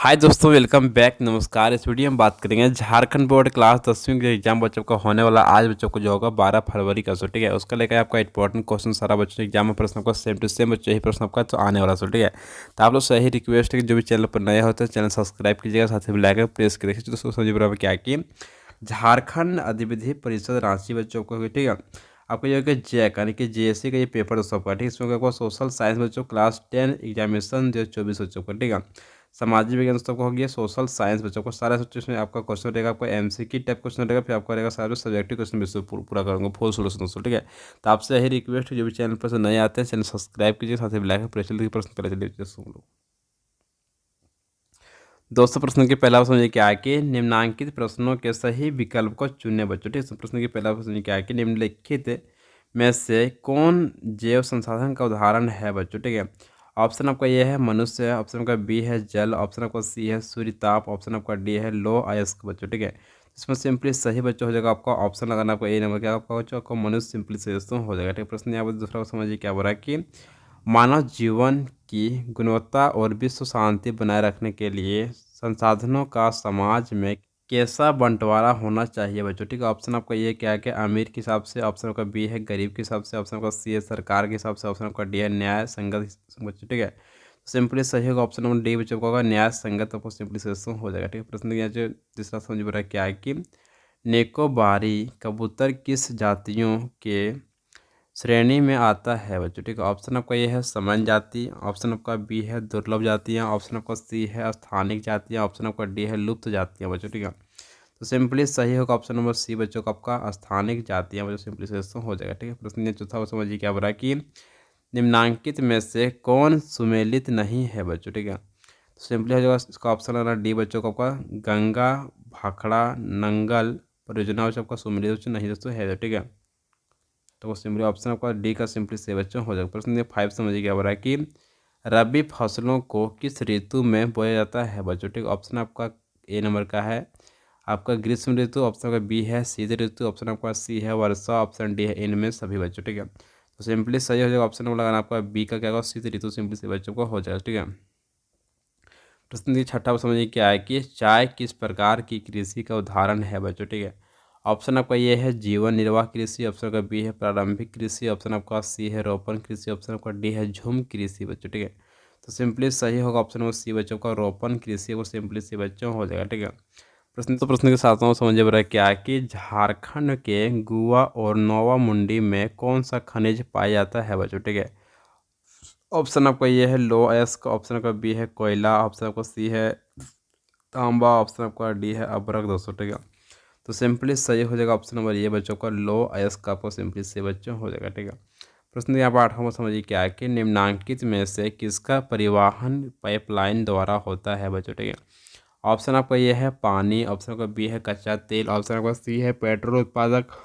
हाय दोस्तों, welcome back. नमस्कार। इस वीडियो में बात करेंगे झारखंड बोर्ड क्लास 10वीं के एग्जाम बच्चों का होने वाला आज बच्चों को जो होगा 12 फरवरी का। सो ठीक है, उसका लेकर आपका इंपॉर्टेंट क्वेश्चन सारा बच्चों के एग्जाम में प्रश्न आपका सेम टू सेम बच्चों ही प्रश्न आपका तो आने वाला। सो ठीक है, तो आप लोग सही रिक्वेस्ट है कि जो भी चैनल पर नया होता है चैनल सब्सक्राइब कीजिएगा, साथ ही बेल आइकन प्रेस करिए। दोस्तों समझिए बराबर क्या कि झारखंड अधिविधि परिषद रांची बच्चों को, ठीक है, आपको जो है जैक यानी कि जेएससी का ये पेपर दोस्तों आपका, ठीक है, इसमें आपको सोशल साइंस बच्चों क्लास 10 एग्जामिनेशन 2024 बच्चों का, ठीक है। सामाजिक विज्ञान दोस्तों को हो गया, सोशल साइंस बच्चों को सारा सब्जेक्ट में आपका क्वेश्चन रहेगा, आपका एमसीक्यू टाइप क्वेश्चन रहेगा, फिर आपका रहेगा सारे सब्जेक्टिव क्वेश्चन भी पूरा करूँगा फुल सोल्यूशन दोस्तों, ठीक है। तो आपसे यही रिक्वेस्ट है, जो भी चैनल पर से नए आते हैं चैनल सब्सक्राइब कीजिए, साथ ही बेल आइकन प्रेस कीजिए। प्रश्न पहले चलिए दोस्तों, प्रश्न के पहला समझिए क्या है कि निम्नांकित प्रश्नों के सही विकल्प को चुने बच्चों, ठीक है। प्रश्न के पहला प्रश्न क्या है कि निम्नलिखित में से कौन जैव संसाधन का उदाहरण है बच्चों, ठीक है। ऑप्शन आपका ये है मनुष्य, ऑप्शन आपका बी है जल, ऑप्शन आपका सी है सूर्य ताप, ऑप्शन आपका डी है लौह अयस्क बच्चों, ठीक है। इसमें सिंपली सही बच्चों हो जाएगा आपका ऑप्शन लगाना, आपका ए नंबर क्या आपका बच्चों आपका मनुष्य सिंपली सही दोस्तों हो जाएगा, ठीक है। प्रश्न यहाँ पर दूसरा समझिए क्या बोल रहा है कि मानव जीवन की गुणवत्ता और विश्व शांति बनाए रखने के लिए संसाधनों का समाज में कैसा बंटवारा होना चाहिए बच्चों, ठीक है। ऑप्शन आपका ये क्या है कि अमीर के हिसाब से, ऑप्शन आपका बी है गरीब के हिसाब से, ऑप्शन आपका सी है सरकार के हिसाब से, ऑप्शन आपका डी है न्याय संगत बच्चों, ठीक है। सिंपली सही होगा ऑप्शन नंबर डी बच्चों को होगा न्याय संगत, आपको सिंपली सही हो जाएगा, ठीक है। प्रश्न यहाँ जो तीसरा समझ में रहा है क्या है कि निकोबारी कबूतर किस जातियों के श्रेणी में आता है बच्चों, ठीक है। ऑप्शन आपका ये है सामान्य जाति, ऑप्शन आपका बी है दुर्लभ जातियाँ, ऑप्शन आपका सी है स्थानिक जातियाँ, ऑप्शन आपका डी है लुप्त जातियाँ बच्चों, ठीक है। तो सिंपली सही होगा ऑप्शन नंबर सी बच्चों का आपका स्थानिक जातियाँ बच्चों, सिंपली से हो जाएगा, ठीक है। प्रश्न चौथा समझिए क्या बोला कि निम्नांकित में से कौन सुमेलित नहीं है बच्चों, ठीक है। तो सिंपली हो जाएगा इसका ऑप्शन है डी बच्चों का आपका गंगा भाखड़ा नंगल परियोजना बच्चों आपका सुमेलित बच्चों नहीं दोस्तों है, ठीक है। तो वो सिंपली ऑप्शन आपका डी का सिंपली से बच्चों हो जाएगा। प्रश्न नंबर 5 समझिए क्या हो रहा है कि रबी फसलों को किस ऋतु में बोया जाता है बच्चों, ठीक। ऑप्शन आपका ए नंबर का है आपका ग्रीष्म ऋतु, ऑप्शन आपका बी है शीत ऋतु, ऑप्शन आपका सी है वर्षा, ऑप्शन डी है इनमें सभी बच्चों, ठीक है। तो सिंपली सही हो जाएगा ऑप्शन नंबर लगाना आपका बी का क्या होगा शीत ऋतु, सिंपली से बच्चों को हो जाएगा, ठीक है। प्रश्न छठा समझिए क्या है कि चाय किस प्रकार की कृषि का उदाहरण है बच्चों, ठीक है। ऑप्शन आपका ये है जीवन निर्वाह कृषि, ऑप्शन आपका बी है प्रारंभिक कृषि, ऑप्शन आपका सी है रोपण कृषि, ऑप्शन आपका डी है झूम कृषि बच्चों, ठीक है। तो सिंपली सही होगा ऑप्शन नंबर सी बच्चों का रोपण कृषि, वो सिंपली सी बच्चों हो जाएगा, ठीक है। प्रश्न के साथ समझिए बड़ा क्या है कि झारखंड के गुआ और नौवा मुंडी में कौन सा खनिज पाया जाता है बच्चों, ठीक है। ऑप्शन आपका ये है लो अयस्क, ऑप्शन आपका बी है कोयला, ऑप्शन आपका सी है तांबा, ऑप्शन आपका डी है अभ्रक दोस्तों, ठीक है। तो सिंपली सही हो जाएगा ऑप्शन नंबर ये बच्चों का लो अयस्क, आपको सिंपली से बच्चों हो जाएगा, ठीक है। प्रश्न यहाँ पर आठवां समझिए क्या है कि निम्नांकित में से किसका परिवहन पाइपलाइन द्वारा होता है बच्चों, ठीक है। ऑप्शन आपका ये है पानी, ऑप्शन आपका बी है कच्चा तेल, ऑप्शन आपका सी है पेट्रोल उत्पादक,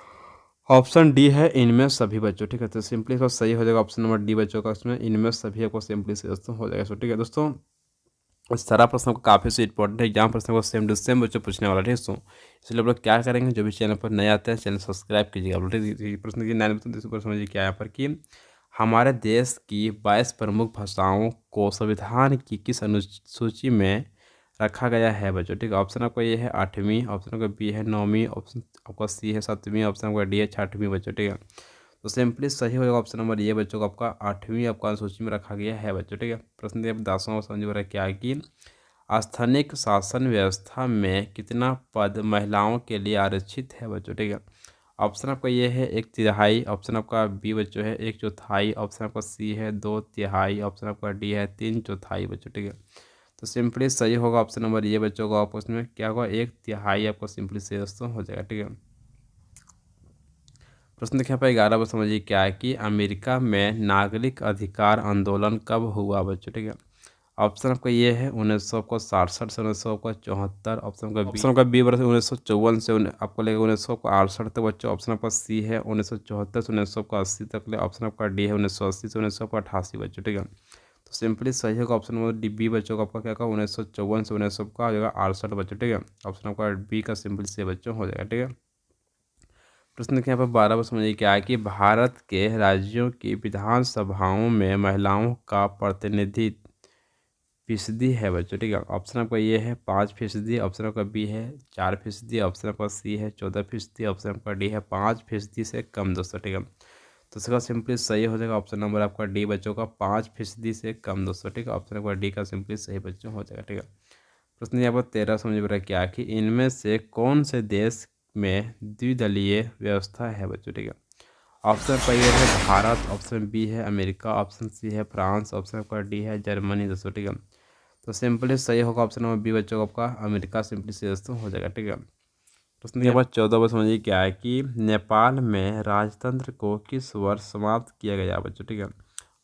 ऑप्शन डी है इनमें सभी बच्चों, ठीक है। तो सिंपली इसका सही हो जाएगा ऑप्शन नंबर डी बच्चों का, उसमें इनमें सभी आपको सिंपली से दोस्तों हो जाएगा, ठीक है दोस्तों। इस सारा प्रश्न को काफ़ी से इंपॉर्टेंट है, एग्जाम प्रश्न को सेम टू सेम बच्चों पूछने वाला है, दोस्तों। इसलिए आप लोग क्या करेंगे, जो भी चैनल पर नए आते हैं चैनल सब्सक्राइब कीजिएगा आप लोग, ठीक है। प्रश्न की 9 पर समझिए क्या है यहाँ पर कि हमारे देश की 22 प्रमुख भाषाओं को संविधान की किस अनुसूची में रखा गया है बच्चों, ठीक है। ऑप्शन आपका ये है 8वीं, ऑप्शन आपका बी है 9वीं, ऑप्शन आपका सी है 7वीं, ऑप्शन आपका डी है 6वीं बच्चों, ठीक है। तो सिंपली सही हो जाएगा ऑप्शन नंबर ये बच्चों को आपका 8वीं आपका अनुसूची में रखा गया है बच्चों, ठीक है। प्रश्न 10वां समझ में रहा क्या है कि स्थानिक शासन व्यवस्था में कितना पद महिलाओं के लिए आरक्षित है बच्चों, ठीक है। ऑप्शन आपका ये है 1/3, ऑप्शन आपका बी बच्चों है 1/4, ऑप्शन आपका सी है 2/3, ऑप्शन आपका डी है 3/4 बच्चों, ठीक है। तो सिंपली सही होगा ऑप्शन नंबर ये बच्चों को, आप उसमें क्या होगा 1/3 आपको सिंपली से दोस्तों हो जाएगा, ठीक है। प्रश्न देखिए यहाँ पर 11 पर समझिए क्या है कि अमेरिका में नागरिक अधिकार आंदोलन कब हुआ बच्चों, ठीक है। ऑप्शन आपका ये है 1967 से 1974, ऑप्शन का बी वर्ष 1954 से आपको लेगा 1968 तक बच्चों, ऑप्शन आपका सी है 1974 से 1980 तक ले, ऑप्शन आपका डी है 1980 से 1988 बच्चों, ठीक है। तो सिंपली सही होगा ऑप्शन नंबर डी बी बच्चों का आपका क्या होगा 1954 से 1900 का हो जाएगा 68 बच्चों, ठीक है। ऑप्शन आपका बी का सिंपली से बच्चों हो जाएगा, ठीक है। प्रश्न के यहाँ पर 12 पर समझिए क्या है कि भारत के राज्यों की विधानसभाओं में महिलाओं का प्रतिनिधित्व फीसदी है बच्चों, ठीक है। ऑप्शन आपका ये है 5%, ऑप्शन आपका बी है 4%, ऑप्शन आपका सी है 14%, ऑप्शन आपका डी है 5% से कम दोस्तों, ठीक है। तो इसका सिंपली सही हो जाएगा ऑप्शन नंबर आपका डी बच्चों का, 5% से कम दोस्तों, ठीक है। ऑप्शन आपका डी का सिंपली सही बच्चों हो जाएगा, ठीक है। प्रश्न यहाँ पर 13 समझ रहा क्या कि इनमें से कौन से देश में द्विदलीय व्यवस्था है बच्चों, ठीक है। ऑप्शन आपका ये है भारत, ऑप्शन बी है अमेरिका, ऑप्शन सी है फ्रांस, ऑप्शन आपका डी है जर्मनी दोस्तों, ठीक है। तो सिंपली सही होगा ऑप्शन नंबर बी बच्चों का आपका अमेरिका सिंपली सही दोस्तों हो जाएगा, ठीक है। प्रश्न के बाद 14 पर समझिए क्या है कि नेपाल में राजतंत्र को किस वर्ष समाप्त किया गया बच्चों, ठीक है।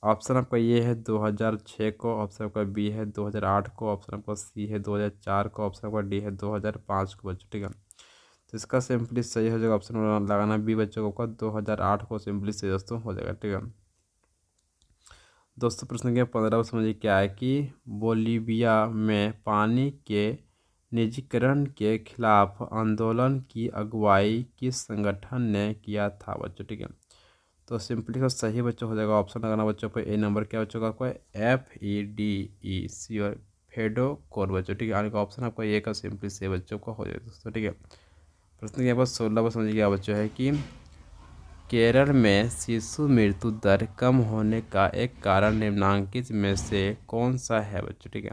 ऑप्शन आपका ये है 2006 को, ऑप्शन आपका बी है 2008 को, ऑप्शन आपका सी है 2004 को, ऑप्शन आपका डी है 2005 को बच्चों, ठीक है। तो इसका सिंपली सही हो जाएगा ऑप्शन लगाना बी बच्चों को 2008 को सिंपली सही दोस्तों हो जाएगा, ठीक है। दोस्तों प्रश्न के 15 समझिए क्या है कि बोलीविया में पानी के निजीकरण के खिलाफ आंदोलन की अगुवाई किस संगठन ने किया था बच्चों, ठीक है। तो सिंपली का सही बच्चों हो जाएगा ऑप्शन लगाना बच्चों को ए नंबर क्या बच्चों का आपको FEDEC और फेडो कोर बच्चों, ठीक है। आने का ऑप्शन आपको ए का सिंपली सही बच्चों को हो जाएगा दोस्तों, ठीक है। प्रश्न के बाद 16 पर समझिए क्या बच्चों है कि केरल में शिशु मृत्यु दर कम होने का एक कारण निम्नलिखित में से कौन सा है बच्चों, ठीक है।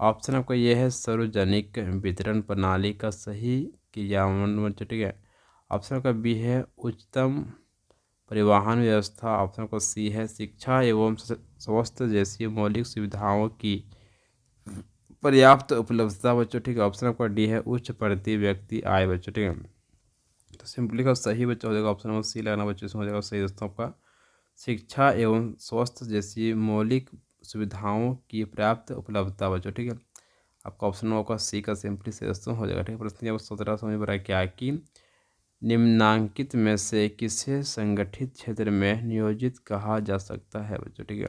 ऑप्शन आपका ये है सार्वजनिक वितरण प्रणाली का सही क्रियान्वयन बच्चों, ठीक है। ऑप्शन आपका बी है उच्चतम परिवहन व्यवस्था, ऑप्शन आपका सी है शिक्षा एवं स्वास्थ्य जैसी मौलिक सुविधाओं की पर्याप्त उपलब्धता बच्चों, ठीक है। ऑप्शन आपका डी है उच्च प्रति व्यक्ति आय बच्चों, ठीक है। तो सिंपली का सही बच्चा हो जाएगा ऑप्शन नंबर सी लगाना बच्चों इसमें हो जाएगा सही दोस्तों आपका शिक्षा एवं स्वास्थ्य जैसी मौलिक सुविधाओं की पर्याप्त उपलब्धता बच्चों, ठीक है। आपका ऑप्शन आपका सी का सिंपली सही दोस्तों हो जाएगा, ठीक है। प्रश्न नंबर 17 समझ में क्या है कि निम्नांकित में से किसे संगठित क्षेत्र में नियोजित कहा जा सकता है बच्चों, ठीक है।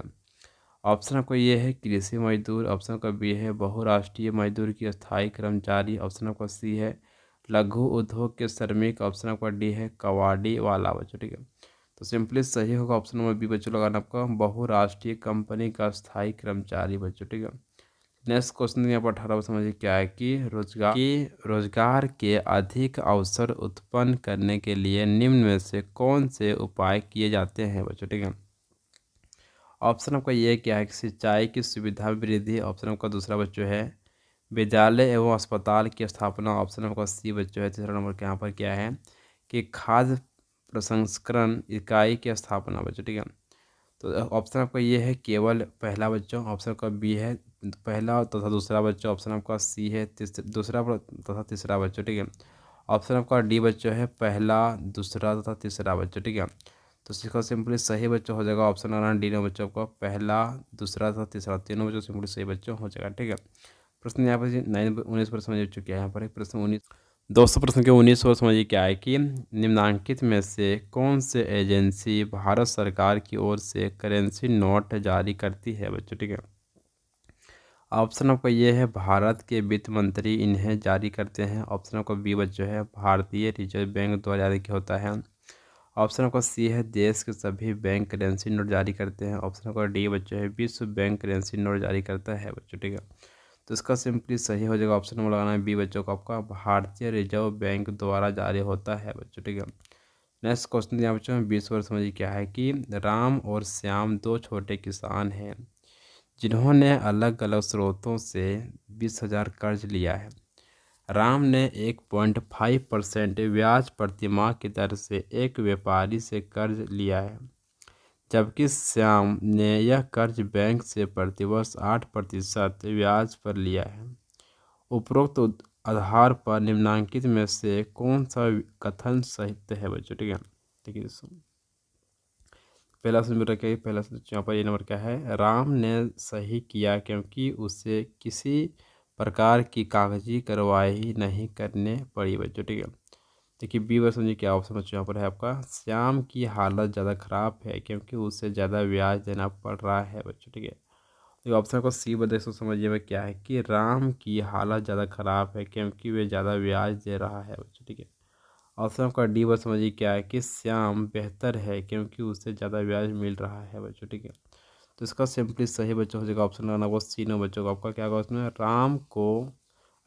ऑप्शन आपका ये है कृषि मजदूर, ऑप्शन आपका बी है बहुराष्ट्रीय मजदूर की स्थायी कर्मचारी, ऑप्शन आपका सी है लघु उद्योग के श्रमिक, ऑप्शन आपका डी है कवाड़ी वाला बच्चों, ठीक है। तो सिंपली सही होगा ऑप्शन नंबर बी बच्चों लगाना आपका बहुराष्ट्रीय कंपनी का स्थायी कर्मचारी बच्चों, ठीक है। नेक्स्ट क्वेश्चन यहाँ पर 18 समझिए क्या है कि रोजगार के अधिक अवसर उत्पन्न करने के लिए निम्न में से कौन से उपाय किए जाते हैं बच्चों, ठीक है। ऑप्शन आपका ये क्या है कि सिंचाई की सुविधा में वृद्धि, ऑप्शन आपका दूसरा बच्चों है विद्यालय एवं अस्पताल की स्थापना, ऑप्शन आपका सी बच्चों है तीसरा नंबर के यहाँ पर क्या है कि खाद्य प्रसंस्करण इकाई की स्थापना बच्चों, ठीक है। तो ऑप्शन आपका ये है केवल पहला बच्चों, ऑप्शन आपका बी है पहला तथा दूसरा बच्चों, ऑप्शन आपका सी है दूसरा तथा तीसरा बच्चों, ठीक है। ऑप्शन आपका डी बच्चों है पहला दूसरा तथा तीसरा बच्चों, ठीक है। तो इसका सिंपली सही बच्चों हो जाएगा ऑप्शन आना डी ने बच्चों का पहला दूसरा तथा तीसरा तीनों बच्चों सिंपली सही बच्चों हो जाएगा, ठीक है। प्रश्न यहाँ पर 19 पर समझ चुके हैं यहाँ पर एक प्रश्न 19 दोस्तों प्रश्न के 19 पर समझिए क्या है कि निम्नांकित में से कौन से एजेंसी भारत सरकार की ओर से करेंसी नोट जारी करती है बच्चों, ठीक है। ऑप्शन आपका ये है भारत के वित्त मंत्री इन्हें जारी करते हैं, ऑप्शन आपका बी बच्चों है भारतीय रिजर्व बैंक द्वारा जारी किया होता है, ऑप्शन आपका सी है देश के सभी बैंक करेंसी नोट जारी करते हैं, ऑप्शन आपका डी बच्चों है विश्व बैंक करेंसी नोट जारी करता है बच्चों, ठीक है। तो इसका सिंपली सही हो जाएगा ऑप्शन नंबर लगाना है बी बच्चों को आपका भारतीय रिजर्व बैंक द्वारा जारी होता है बच्चों, ठीक है। नेक्स्ट क्वेश्चन यहाँ बच्चों 20 वर्ष समझिए क्या है कि राम और श्याम दो छोटे किसान हैं जिन्होंने अलग अलग स्रोतों से 20,000 कर्ज लिया है। राम ने 1.5% ब्याज प्रतिमाह की दर से एक व्यापारी से कर्ज लिया है, जबकि श्याम ने यह कर्ज बैंक से प्रतिवर्ष 8% ब्याज पर लिया है। उपरोक्त आधार पर निम्नांकित में से कौन सा कथन सत्य है बच्चों, ठीक है। देखिए दोस्तों पहला सुन रखिए पहला यहाँ पर ये नंबर क्या है राम ने सही किया क्योंकि उसे किसी प्रकार की कागजी कार्रवाई नहीं करने पड़ी बच्चों, ठीक है। देखिए बी वर्ष समझिए क्या ऑप्शन बच्चों यहाँ पर है आपका श्याम की हालत ज़्यादा ख़राब है क्योंकि उसे ज़्यादा ब्याज देना पड़ रहा है बच्चों, ठीक है। तो ऑप्शन को सी बदे तो समझिए में क्या है कि राम की हालत ज़्यादा ख़राब है क्योंकि वे ज़्यादा ब्याज दे रहा है बच्चों, ठीक है। ऑप्शन का डी बस समझिए क्या है कि श्याम बेहतर है क्योंकि उसे ज़्यादा ब्याज मिल रहा है बच्चों, ठीक है। तो इसका सिंपली सही बच्चों हो जाएगा ऑप्शन लगाना आपको सी नंबर बच्चों को। आपका क्या होगा उसमें,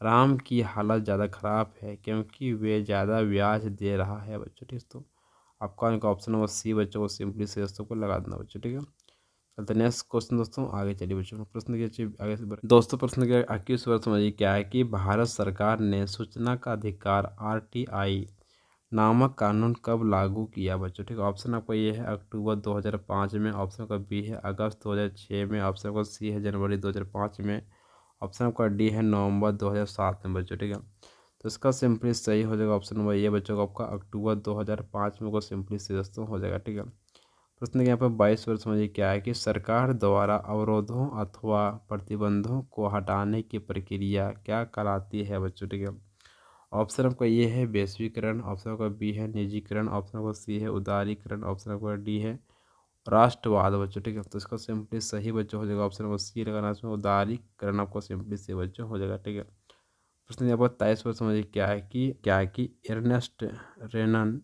राम की हालत ज़्यादा ख़राब है क्योंकि वे ज़्यादा ब्याज दे रहा है बच्चों। ठीक है, तो आपका इनका ऑप्शन नंबर सी बच्चों को सिंपली से दोस्तों को लगा देना बच्चों। ठीक है, चलते नेक्स्ट क्वेश्चन दोस्तों, आगे चलिए बच्चों। प्रश्न के आगे से दोस्तों, प्रश्न के 21 वर्ष समझिए क्या है कि भारत सरकार ने सूचना का अधिकार RTI नामक कानून कब लागू किया बच्चों। ठीक है, ऑप्शन आपका ये है अक्टूबर 2005 में, ऑप्शन का बी है अगस्त 2006 में, ऑप्शन का सी है जनवरी 2005 में, ऑप्शन आपका डी है नवंबर 2007 में बच्चों। ठीक है, तो इसका सिंपली सही हो जाएगा ऑप्शन नंबर ये बच्चों का आपका अक्टूबर 2005 में को सिंपली से दोस्तों हो जाएगा। ठीक है, प्रश्न के यहाँ पर 22 वर्ष समझिए क्या है कि सरकार द्वारा अवरोधों अथवा प्रतिबंधों को हटाने की प्रक्रिया क्या कहलाती है बच्चों। ठीक है, ऑप्शन आपका ये है वैश्वीकरण, ऑप्शन आपका बी है निजीकरण, ऑप्शन आपका सी है उदारीकरण, ऑप्शन आपका डी है राष्ट्रवाद बच्चों। ठीक है, तो इसका सिंपली सही बच्चों हो जाएगा ऑप्शन नंबर सी लगाना, इसमें उदारीकरण आपको सिंपली से बच्चों हो जाएगा। ठीक है, प्रश्न यहाँ पर 23 वर्ष समझिए क्या है कि एर्नेस्ट रेनन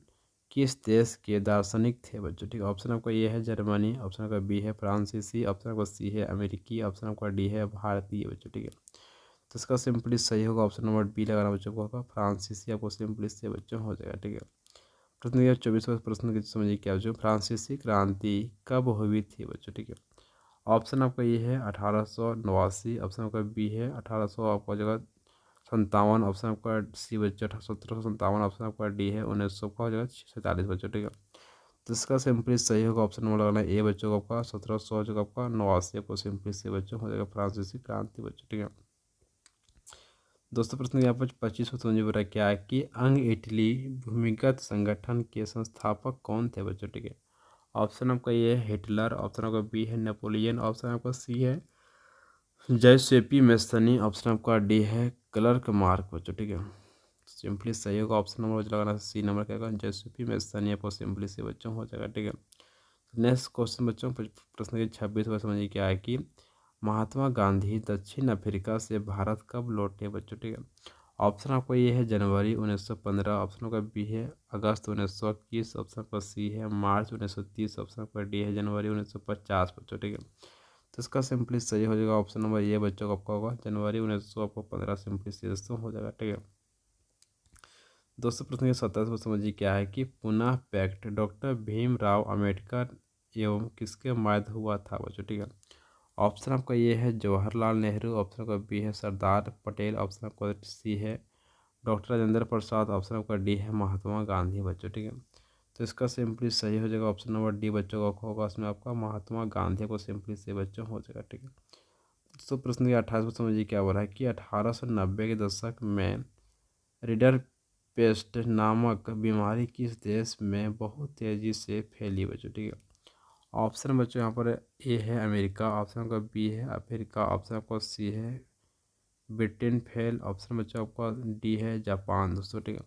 किस देश के दार्शनिक थे बच्चों। ठीक है, ऑप्शन आपका ये है जर्मनी, ऑप्शन आपका बी है फ्रांसीसी, ऑप्शन आपका सी है अमेरिकी, ऑप्शन आपका डी है भारतीय बच्चों। ठीक है, तो इसका सिंपली सही होगा ऑप्शन नंबर बी लगाना बच्चों को, होगा फ्रांसीसी आपको सिंपली से बच्चों हो जाएगा। ठीक है, प्रश्न ये 24वां प्रश्न की समझिए क्या बच्चों, फ्रांसीसी क्रांति कब हुई थी बच्चों। ठीक है, ऑप्शन आपका ये है 1889, ऑप्शन आपका बी है 1800 आपका जगह 57, ऑप्शन आपका सी बच्चों 1757, ऑप्शन आपका डी है 1900 का हो जाएगा 47 बच्चों। ठीक है, तो इसका सिंपली सही होगा ऑप्शन नंबर लगाना ए बच्चों को, आपका 1700 जगह आपका 89 आपको सिंपली से बच्चों हो जाएगा फ्रांसीसी क्रांति बच्चों। ठीक है, दोस्तों प्रश्न यहाँ पर 25 समझिए बुरा क्या है कि अंग इटली भूमिगत संगठन के संस्थापक कौन थे बच्चों। ठीक है, ऑप्शन आपका ये है हिटलर, ऑप्शन आपका बी है नेपोलियन, ऑप्शन आपका सी है जैसेपी मेस्सनी, ऑप्शन आपका डी है क्लर्क मार्क बच्चों। ठीक है, सिंपली सही होगा ऑप्शन नंबर लगाना सी नंबर क्या होगा जैसेपी मेस्सनी आपको सिंपली से बच्चों हो जाएगा। ठीक है, नेक्स्ट क्वेश्चन बच्चों प्रश्न के 26 पर समझिए क्या है कि महात्मा गांधी दक्षिण अफ्रीका से भारत कब लौटे बच्चों। ठीक है, ऑप्शन आपको ये है जनवरी 1915, ऑप्शन का बी है अगस्त 1921, ऑप्शन का सी है मार्च 1930, ऑप्शन का डी है जनवरी 1950 बच्चों। ठीक है, तो इसका सिंपली सही हो जाएगा ऑप्शन नंबर ये बच्चों का आपका होगा जनवरी 1915 सिंपली से दोस्तों हो जाएगा। ठीक है, दोस्तों प्रश्न के 27 पर समझिए क्या है कि पुनः पैक्ट डॉक्टर भीमराव अम्बेडकर एवं किसके माध्य हुआ था बच्चों। ठीक है, ऑप्शन आपका ये है जवाहरलाल नेहरू, ऑप्शन आपका बी है सरदार पटेल, ऑप्शन आपका सी है डॉक्टर राजेंद्र प्रसाद, ऑप्शन आपका डी है महात्मा गांधी बच्चों। ठीक है, तो इसका सिंपली सही हो जाएगा ऑप्शन नंबर डी बच्चों का होगा, उसमें आपका महात्मा गांधी को सिंपली से बच्चों हो जाएगा। ठीक है, तो प्रश्न के 28 समझिए क्या हो रहा है कि 1890 के दशक में रीडर पेस्ट नामक बीमारी किस देश में बहुत तेज़ी से फैली बच्चों। ठीक है, ऑप्शन बच्चों यहाँ पर ए है अमेरिका, ऑप्शन का बी है अफ्रीका, ऑप्शन आपका सी है ब्रिटेन फेल, ऑप्शन बच्चों आपका डी है जापान दोस्तों। ठीक है,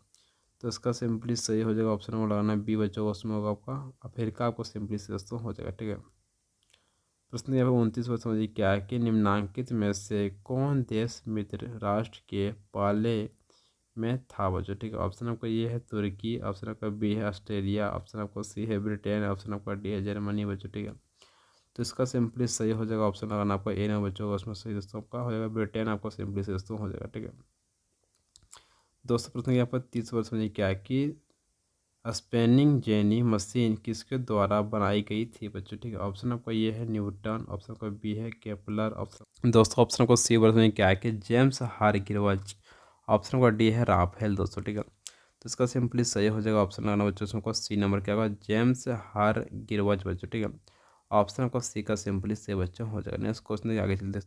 तो इसका सिंपली सही हो जाएगा ऑप्शन नंबर लगाना बी बच्चों को, उसमें होगा आपका अफ्रीका आपको सिंपली से दोस्तों हो जाएगा। ठीक है, प्रश्न यहाँ पर 29 वर्ष समझिए क्या है कि निम्नांकित में से कौन देश मित्र राष्ट्र के पहले में था बच्चों। ठीक है, ऑप्शन आपका ये है तुर्की, ऑप्शन आपका बी है ऑस्ट्रेलिया, ऑप्शन आपका सी है ब्रिटेन, ऑप्शन आपका डी है जर्मनी बच्चों। ठीक है, तो इसका सिंपली सही हो जाएगा ऑप्शन लगाना आपका ए ना बच्चों का, उसमें सही दोस्तों आपका हो जाएगा ब्रिटेन आपको सिंपली से दोस्तों हो जाएगा। ठीक है, दोस्तों प्रश्न यहाँ पर 30 वर्ष में क्या है कि स्पेनिंग जेनी मशीन किसके द्वारा बनाई गई थी बच्चों। ठीक है, ऑप्शन आपका ये है न्यूटन, ऑप्शन आपका बी है केपलर, ऑप्शन दोस्तों ऑप्शन आपको सी वर्ष में क्या है कि जेम्स हारग्रीव्ज, ऑप्शन का डी है राफेल दोस्तों। ठीक है, तो इसका सिंपली सही हो जाएगा ऑप्शन लगाना बच्चों, उसमें सी नंबर क्या होगा जेम्स हारग्रीव्ज बच्चों। ठीक है, ऑप्शन आपका सी का सिंपली से बच्चों हो जाएगा। नेक्स्ट क्वेश्चन आगे चलते हैं।